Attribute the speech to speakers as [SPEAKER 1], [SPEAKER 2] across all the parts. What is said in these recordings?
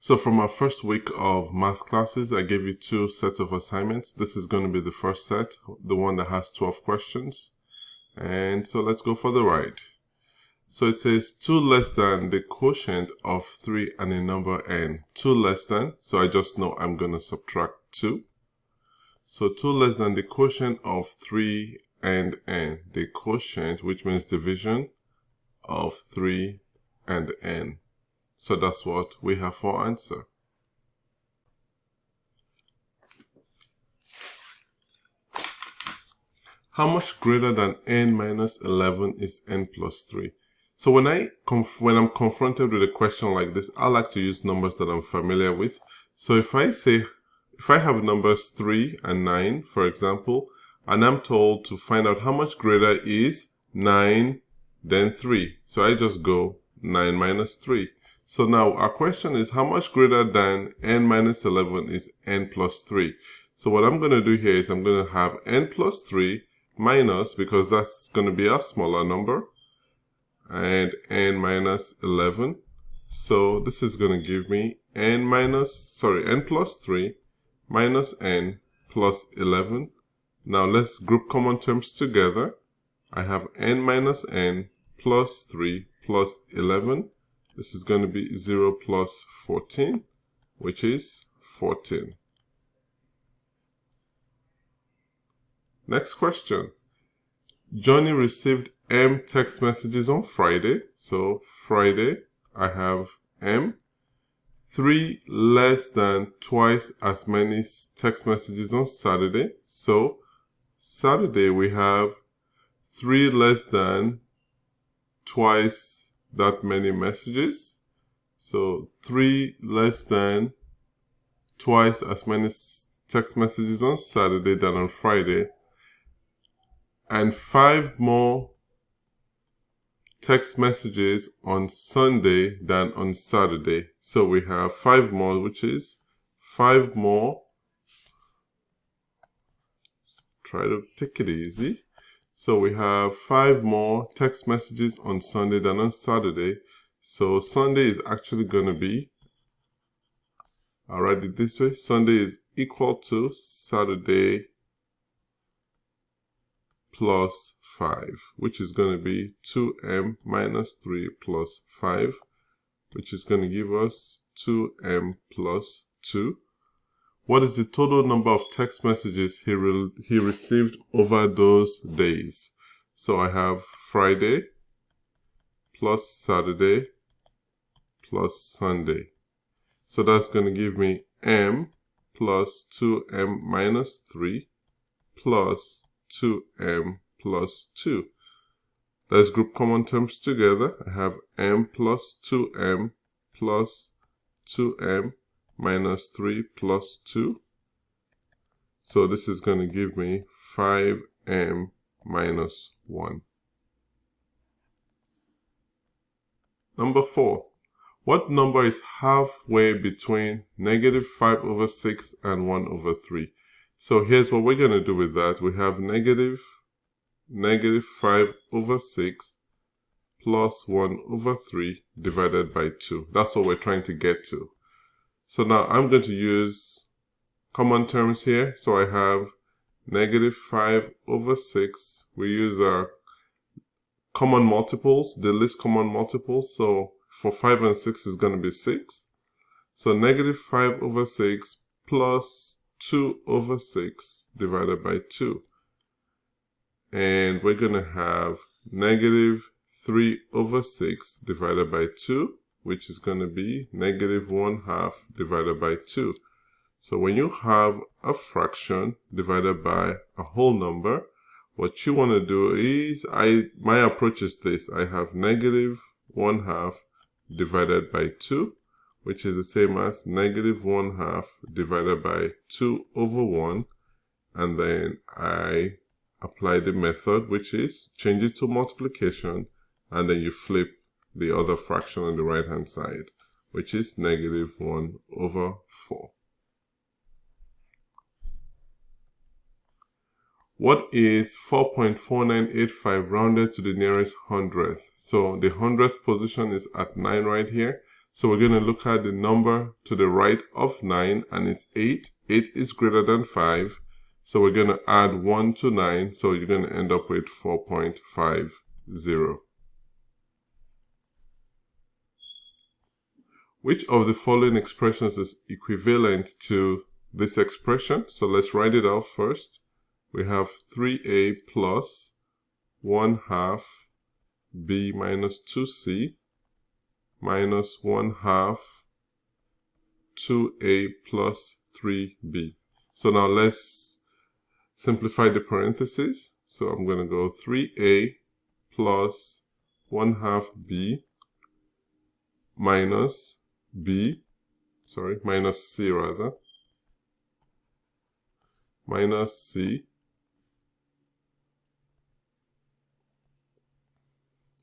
[SPEAKER 1] So from our first week of math classes, I gave you two sets of assignments. This is going to be the first set, the one that has 12 questions. And so let's go for the ride. So it says 2 less than the quotient of 3 and a number n. 2 less than, so I just know I'm going to subtract 2. So 2 less than the quotient of 3 and n. The quotient, which means division of 3 and n. So that's what we have for answer. How much greater than n minus 11 is n plus 3? So when I'm confronted with a question like this, I like to use numbers that I'm familiar with. So if I have numbers 3 and 9, for example, and I'm told to find out how much greater is 9 than 3. So I just go 9 minus 3. So now our question is how much greater than n minus 11 is n plus 3? So what I'm going to do here is I'm going to have n plus 3 minus, because that's going to be a smaller number, and n minus 11. So this is going to give me n plus 3 minus n plus 11. Now let's group common terms together. I have n minus n plus 3 plus 11. This is going to be 0 plus 14, which is 14. Next question. Johnny received M text messages on Friday. So Friday, I have M. 3 less than twice as many text messages on Saturday. So Saturday, we have 3 less than twice that many messages. So 3 less than twice as many text messages on Saturday than on Friday, and 5 more text messages on Sunday than on Saturday. So we have 5 more, which is 5 more. Try to take it easy. So we have 5 more text messages on Sunday than on Saturday. So Sunday is actually going to be, I'll write it this way, Sunday is equal to Saturday plus 5, which is going to be 2m minus 3 plus 5, which is going to give us 2m plus 2. What is the total number of text messages he received over those days? So I have Friday plus Saturday plus Sunday. So that's going to give me m plus 2m minus 3 plus 2m plus 2. Let's group common terms together. I have m plus 2m plus 2m minus 3 plus 2. So this is going to give me 5m minus 1. Number 4. What number is halfway between negative 5 over 6 and 1 over 3? So here's what we're going to do with that. We have negative 5 over 6 plus 1 over 3 divided by 2. That's what we're trying to get to. So now I'm going to use common terms here. So I have negative 5 over 6. We use our common multiples, the least common multiples. So for 5 and 6 is going to be 6. So negative 5 over 6 plus 2 over 6 divided by 2. And we're going to have negative 3 over 6 divided by 2, which is going to be negative 1/2 divided by 2. So when you have a fraction divided by a whole number, what you want to do is, my approach is this. I have negative 1/2 divided by 2, which is the same as negative 1/2 divided by 2 over 1. And then I apply the method, which is change it to multiplication, and then you flip the other fraction on the right hand side, which is negative 1 over 4. What is 4.4985 rounded to the nearest hundredth? So the hundredth position is at 9 right here. So we're going to look at the number to the right of 9, and it's 8. 8 is greater than 5. So we're going to add 1 to 9. So you're going to end up with 4.50. Which of the following expressions is equivalent to this expression? So let's write it out first. We have 3a plus 1/2 b minus 2c minus 1/2 2a plus 3b. So now let's simplify the parentheses. So I'm going to go 3a plus 1/2 b minus minus c rather, minus c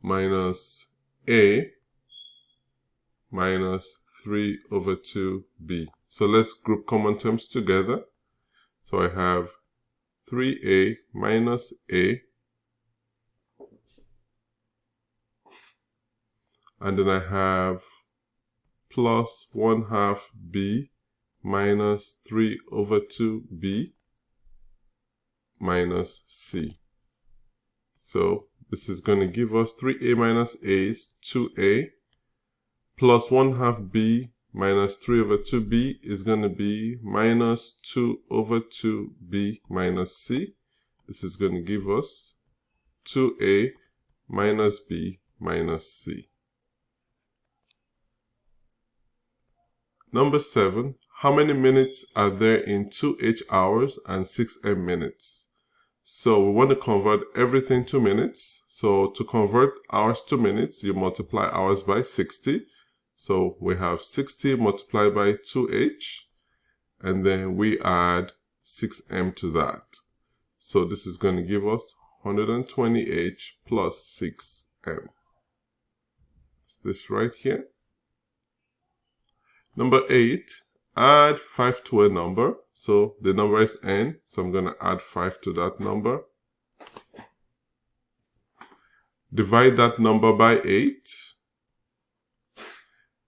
[SPEAKER 1] minus a minus 3/2b. So let's group common terms together. So I have 3a minus a, and then I have plus 1/2 b minus 3/2b minus c. So this is going to give us 3a minus a is 2a, plus 1/2 b minus 3/2b is going to be minus 2/2b minus c. This is going to give us 2a minus b minus c. Number 7. How many minutes are there in 2h hours and 6m minutes? So we want to convert everything to minutes. So to convert hours to minutes, you multiply hours by 60. So we have 60 multiplied by 2h, and then we add 6m to that. So this is going to give us 120h plus 6m. It's this right here. Number 8, add 5 to a number. So the number is n, so I'm going to add 5 to that number. Divide that number by 8.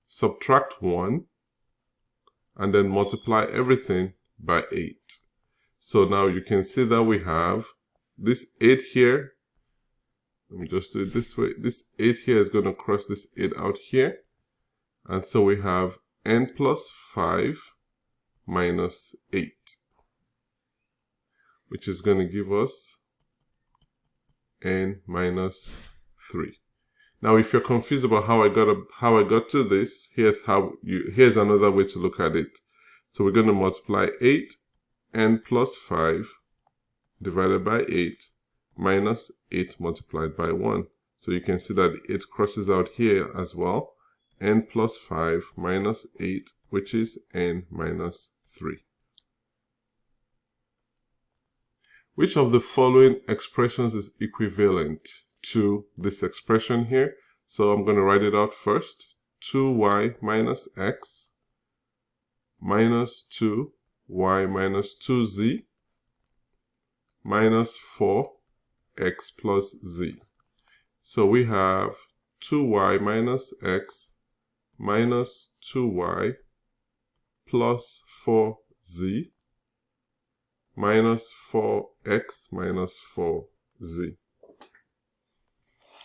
[SPEAKER 1] Subtract 1. And then multiply everything by 8. So now you can see that we have this 8 here. Let me just do it this way. This 8 here is going to cross this 8 out here. And so we have n plus 5 minus 8, which is going to give us n minus 3. Now, if you're confused about how I got to this, here's another way to look at it. So we're going to multiply 8 n plus 5 divided by 8 minus 8 multiplied by 1. So you can see that 8 crosses out here as well. N plus 5 minus 8, which is n minus 3. Which of the following expressions is equivalent to this expression here? So I'm going to write it out first. 2y minus x minus 2y minus 2z minus 4x plus z. So we have 2y minus x minus 2y plus 4z minus 4x minus 4z.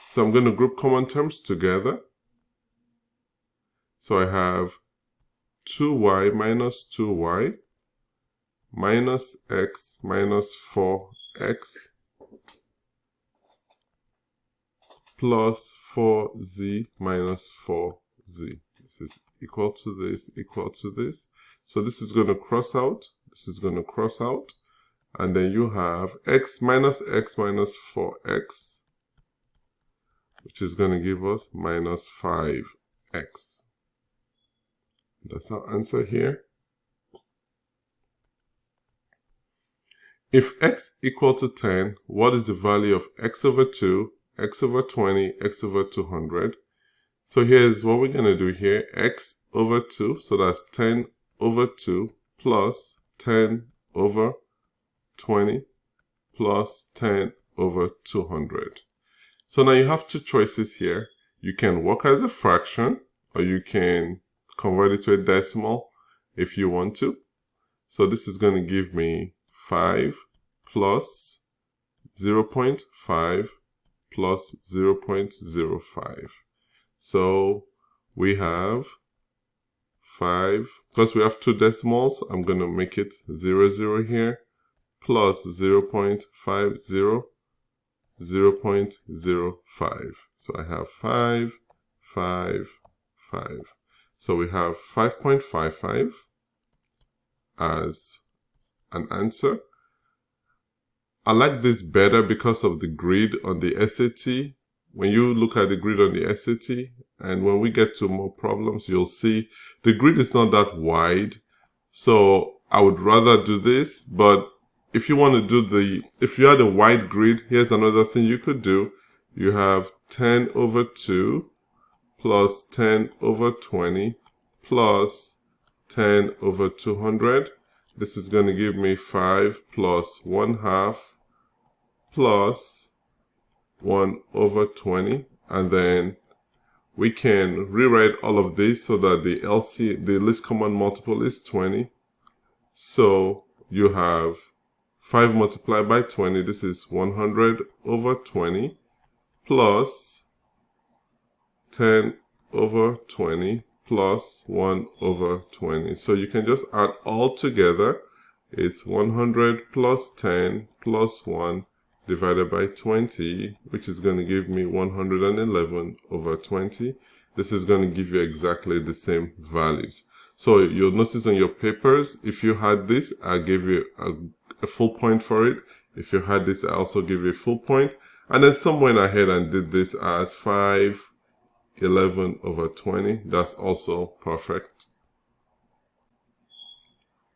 [SPEAKER 1] So I'm going to group common terms together. So I have 2y minus 2y minus x minus 4x plus 4z minus 4z. This is equal to this, equal to this. So this is going to cross out. This is going to cross out. And then you have x minus 4x, which is going to give us minus 5x. That's our answer here. If x equal to 10, what is the value of x over 2, x over 20, x over 200? So here's what we're going to do here. X over 2, so that's 10 over 2 plus 10 over 20 plus 10 over 200. So now you have two choices here. You can work as a fraction, or you can convert it to a decimal if you want to. So this is going to give me 5 plus 0.5 plus 0.05. So we have 5, because we have two decimals, I'm going to make it 00 here, plus 0.50, 0.05. So I have 5, 5, 5. So we have 5.55 as an answer. I like this better because of the grid on the SAT. When you look at the grid on the SAT, and when we get to more problems, you'll see the grid is not that wide. So I would rather do this, but if you want to do if you had a wide grid, here's another thing you could do. You have 10 over 2 plus 10 over 20 plus 10 over 200. This is going to give me 5 plus 1/2 plus 1 over 20. And then we can rewrite all of this so that the least common multiple is 20. So you have 5 multiplied by 20. This is 100 over 20 plus 10 over 20 plus 1 over 20. So you can just add all together. It's 100 plus 10 plus 1 divided by 20, which is going to give me 111 over 20. This is going to give you exactly the same values. So you'll notice on your papers, if you had this, I gave you a full point for it. If you had this, I also give you a full point. And then some went ahead and did this as 511 over 20. That's also perfect.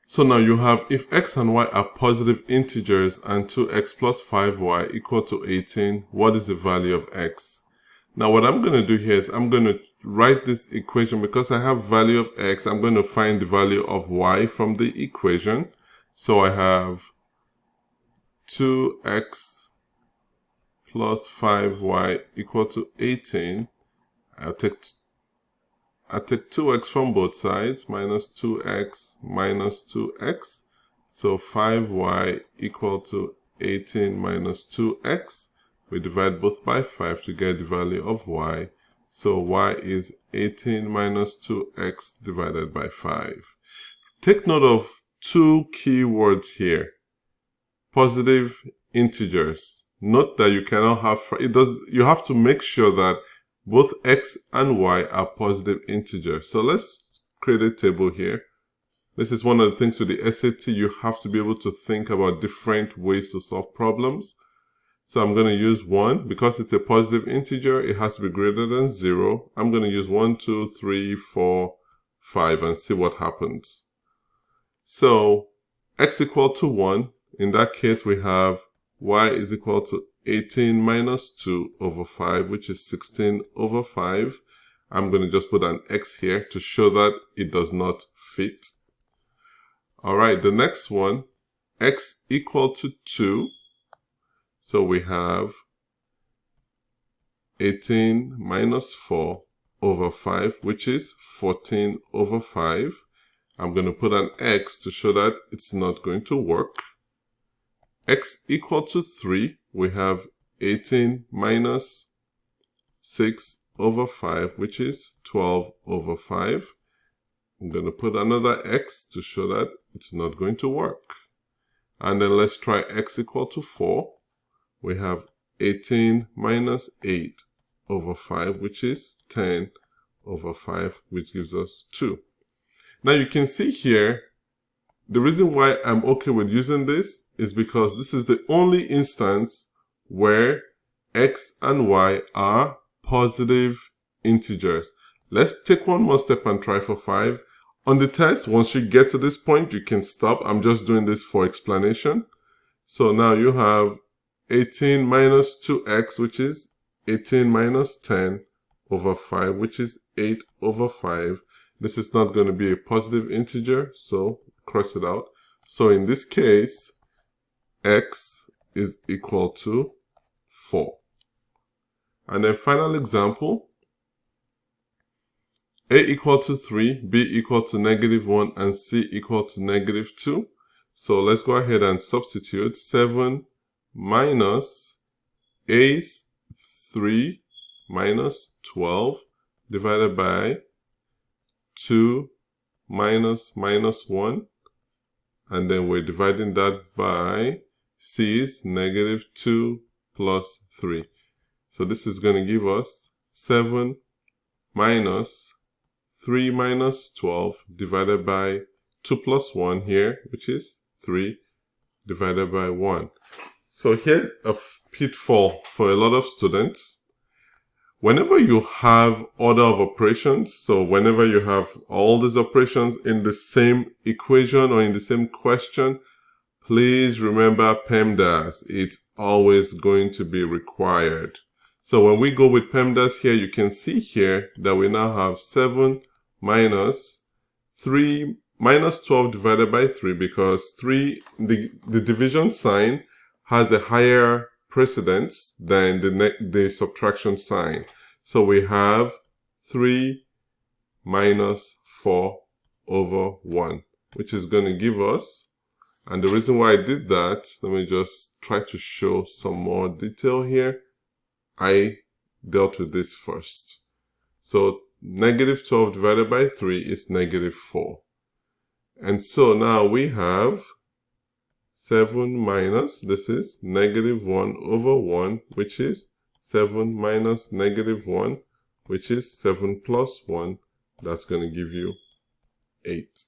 [SPEAKER 1] So now you have, if x and y are positive integers and 2x plus 5y equal to 18, what is the value of x? Now what I'm going to do here is I'm going to write this equation. Because I have value of x, I'm going to find the value of y from the equation. So I have 2x plus 5y equal to 18. I'll take 2x from both sides, minus 2x minus 2x. So 5y equal to 18 minus 2x. We divide both by 5 to get the value of y. So y is 18 minus 2x divided by 5. Take note of two key words here. Positive integers. Note that you cannot have, you have to make sure that both x and y are positive integers. So let's create a table here. This is one of the things with the SAT, you have to be able to think about different ways to solve problems. So I'm going to use 1. Because it's a positive integer, it has to be greater than 0. I'm going to use 1, 2, 3, 4, 5 and see what happens. So x equal to 1. In that case, we have y is equal to 18 minus 2 over 5, which is 16 over 5. I'm going to just put an x here to show that it does not fit. All right, the next one, x equal to 2. So we have 18 minus 4 over 5, which is 14 over 5. I'm going to put an x to show that it's not going to work. X equal to 3, we have 18 minus 6 over 5, which is 12 over 5. I'm going to put another x to show that it's not going to work. And then let's try x equal to 4. We have 18 minus 8 over 5, which is 10 over 5, which gives us 2. Now you can see here, the reason why I'm okay with using this is because this is the only instance where x and y are positive integers. Let's take one more step and try for 5. On the test, once you get to this point, you can stop. I'm just doing this for explanation. So now you have 18 minus 2x, which is 18 minus 10 over 5, which is 8 over 5. This is not going to be a positive integer, so cross it out. So in this case, x is equal to 4. And then final example, A equal to 3, B equal to -1, and C equal to -2. So let's go ahead and substitute 7 minus A 3 minus 12 divided by 2 minus -1, and then we're dividing that by C's -2 plus 3. So this is going to give us 7 minus 3 minus 12 divided by 2 plus 1 here, which is 3 divided by 1. So here's a pitfall for a lot of students. Whenever you have order of operations, so whenever you have all these operations in the same equation or in the same question, please remember PEMDAS. It's always going to be required. So when we go with PEMDAS here, you can see here that we now have 7 minus 3 minus 12 divided by 3, because 3, the division sign has a higher precedence than the subtraction sign. So we have 3 minus 4 over 1, which is going to give us, and the reason why I did that, let me just try to show some more detail here. I dealt with this first. So -12 divided by 3 is -4. And so now we have 7 minus, this is -1 over 1, which is 7 minus -1, which is 7 plus 1. That's going to give you 8.